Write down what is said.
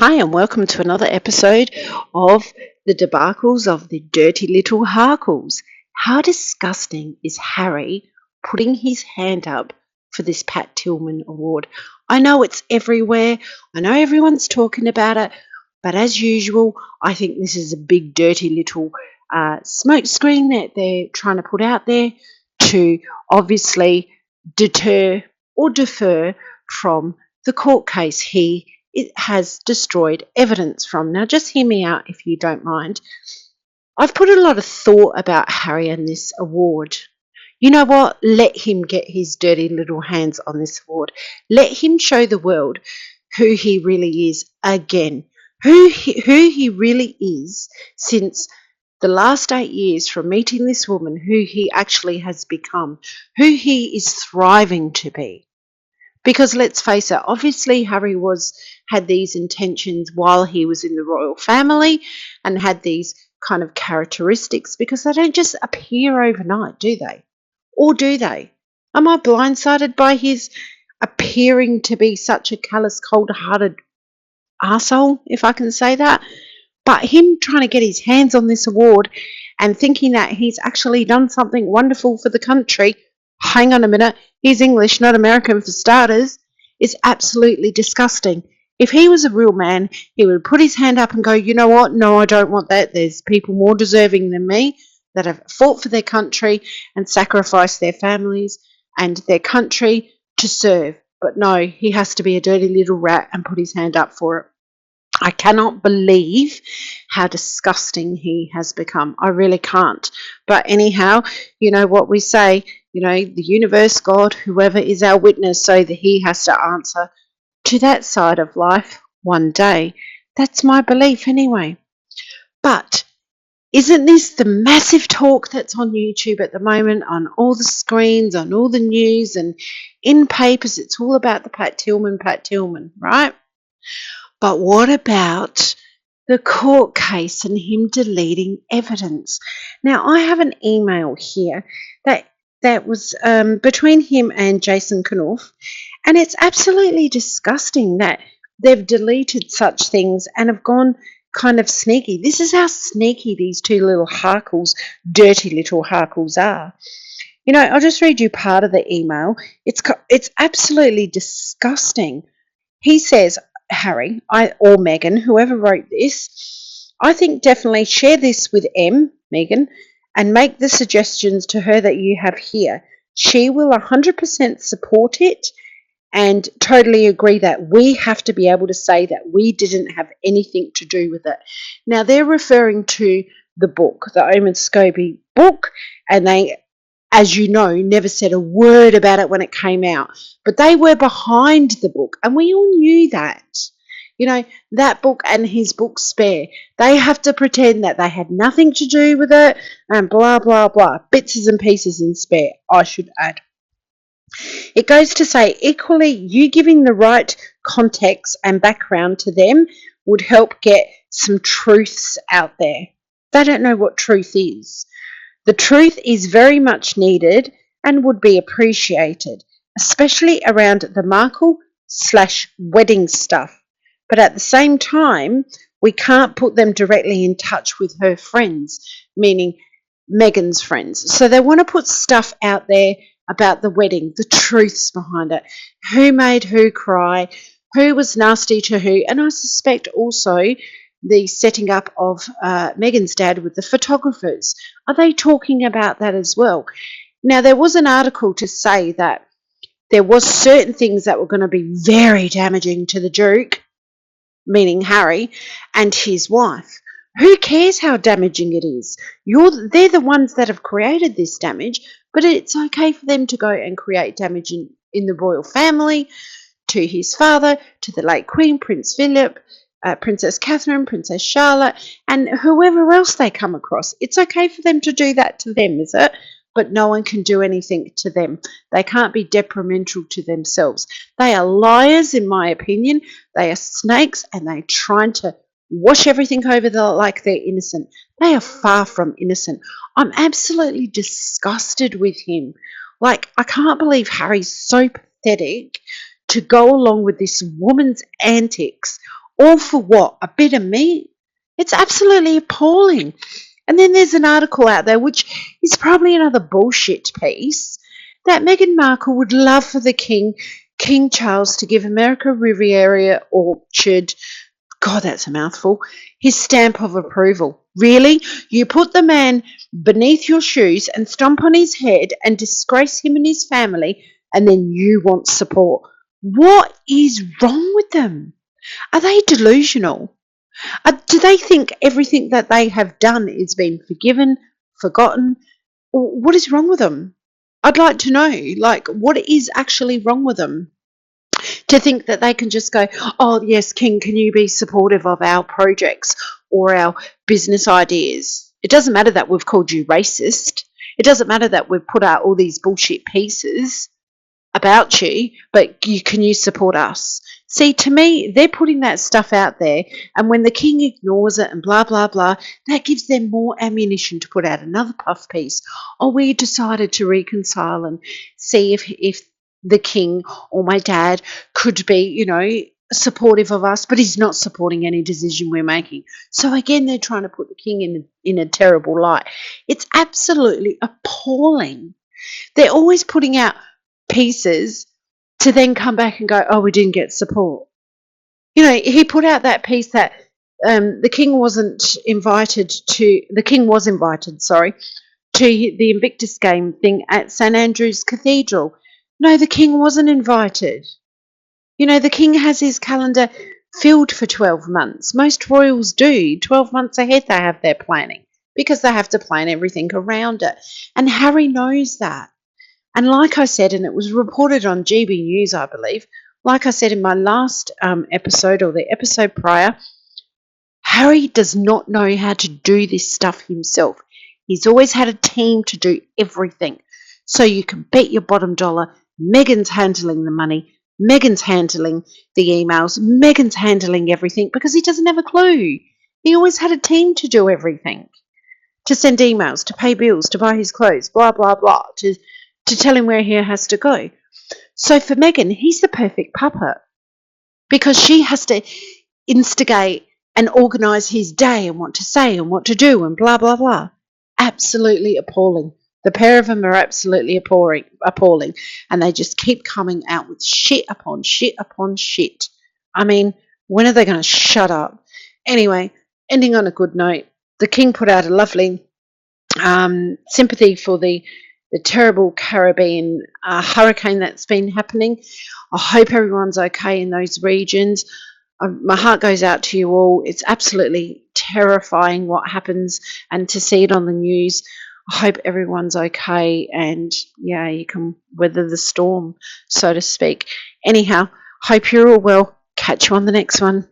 Hi, and welcome to another episode of the debacles of the dirty little Harkles. How disgusting is Harry putting his hand up for this Pat Tillman award? I know it's everywhere, I know everyone's talking about it, but as usual, I think this is a big dirty little smoke screen that they're trying to put out there to obviously deter or defer from the court case it has destroyed evidence from. Now, just hear me out if you don't mind. I've put a lot of thought about Harry and this award. You know what? Let him get his dirty little hands on this award. Let him show the world who he really is again. Who he really is since the last 8 years from meeting this woman, who he actually has become, who he is thriving to be. Because let's face it, obviously Harry had these intentions while he was in the royal family and had these kind of characteristics, because they don't just appear overnight, do they? Or do they? Am I blindsided by his appearing to be such a callous, cold-hearted arsehole, if I can say that? But him trying to get his hands on this award and thinking that he's actually done something wonderful for the country, hang on a minute, he's English, not American for starters, is absolutely disgusting. If he was a real man, he would put his hand up and go, you know what, no, I don't want that. There's people more deserving than me that have fought for their country and sacrificed their families and their country to serve. But no, he has to be a dirty little rat and put his hand up for it. I cannot believe how disgusting he has become. I really can't. But anyhow, you know what we say, the universe, God, whoever is our witness, so that he has to answer to that side of life one day. That's my belief anyway. But isn't this the massive talk that's on YouTube at the moment, on all the screens, on all the news and in papers? It's all about the Pat Tillman, right? But what about the court case and him deleting evidence? Now, I have an email here that was between him and Jason Knauf, and it's absolutely disgusting that they've deleted such things and have gone kind of sneaky. This is how sneaky these two little Harkles, dirty little Harkles are. I'll just read you part of the email. It's absolutely disgusting. He says, Harry, or Meghan, whoever wrote this, I think definitely share this with Meghan, and make the suggestions to her that you have here. She will 100% support it and totally agree that we have to be able to say that we didn't have anything to do with it. Now, they're referring to the book, the Omen Scobie book, and they, as you know, never said a word about it when it came out. But they were behind the book, and we all knew that. That book and his book Spare, they have to pretend that they had nothing to do with it and blah, blah, blah. Bits and pieces in Spare, I should add. It goes to say, equally, you giving the right context and background to them would help get some truths out there. They don't know what truth is. The truth is very much needed and would be appreciated, especially around the Markle/wedding stuff. But at the same time, we can't put them directly in touch with her friends, meaning Meghan's friends. So they want to put stuff out there about the wedding, the truths behind it, who made who cry, who was nasty to who, and I suspect also the setting up of Meghan's dad with the photographers. Are they talking about that as well? Now, there was an article to say that there was certain things that were going to be very damaging to the Duke, meaning Harry, and his wife. Who cares how damaging it is? They're the ones that have created this damage, but it's okay for them to go and create damage in the royal family, to his father, to the late Queen, Prince Philip, Princess Catherine, Princess Charlotte, and whoever else they come across. It's okay for them to do that to them, is it? But no one can do anything to them. They can't be detrimental to themselves. They are liars, in my opinion. They are snakes, and they're trying to wash everything over like they're innocent. They are far from innocent. I'm absolutely disgusted with him. I can't believe Harry's so pathetic to go along with this woman's antics All for what? A bit of meat? It's absolutely appalling. And then there's an article out there, which is probably another bullshit piece, that Meghan Markle would love for the King Charles, to give America Riviera Orchard, God, that's a mouthful, his stamp of approval. Really? You put the man beneath your shoes and stomp on his head and disgrace him and his family, and then you want support. What is wrong with them? Are they delusional? Do they think everything that they have done is been forgiven, forgotten? Or what is wrong with them? I'd like to know, like, what is actually wrong with them? To think that they can just go, oh, yes, King, can you be supportive of our projects or our business ideas? It doesn't matter that we've called you racist. It doesn't matter that we've put out all these bullshit pieces about you, but can you support us? See, to me, they're putting that stuff out there, and when the king ignores it and blah, blah, blah, that gives them more ammunition to put out another puff piece. Oh, we decided to reconcile and see if the king or my dad could be, supportive of us, but he's not supporting any decision we're making. So again, they're trying to put the king in a terrible light. It's absolutely appalling. They're always putting out pieces to then come back and go, oh, we didn't get support. He put out that piece that the king was invited, to the Invictus game thing at St Andrew's Cathedral. No, the king wasn't invited. The king has his calendar filled for 12 months. Most royals do. 12 months ahead they have their planning because they have to plan everything around it. And Harry knows that. And like I said, and it was reported on GB News, I believe, like I said in my last episode or the episode prior, Harry does not know how to do this stuff himself. He's always had a team to do everything. So you can bet your bottom dollar Meghan's handling the money, Meghan's handling the emails, Meghan's handling everything because he doesn't have a clue. He always had a team to do everything, to send emails, to pay bills, to buy his clothes, blah, blah, blah, to tell him where he has to go. So for Meghan, he's the perfect puppet because she has to instigate and organise his day and what to say and what to do and blah, blah, blah. Absolutely appalling. The pair of them are absolutely appalling, and they just keep coming out with shit upon shit upon shit. I mean, when are they going to shut up? Anyway, ending on a good note, the King put out a lovely sympathy for the terrible Caribbean hurricane that's been happening. I hope everyone's okay in those regions. My heart goes out to you all. It's absolutely terrifying what happens, and to see it on the news. I hope everyone's okay and, yeah, you can weather the storm, so to speak. Anyhow, hope you're all well. Catch you on the next one.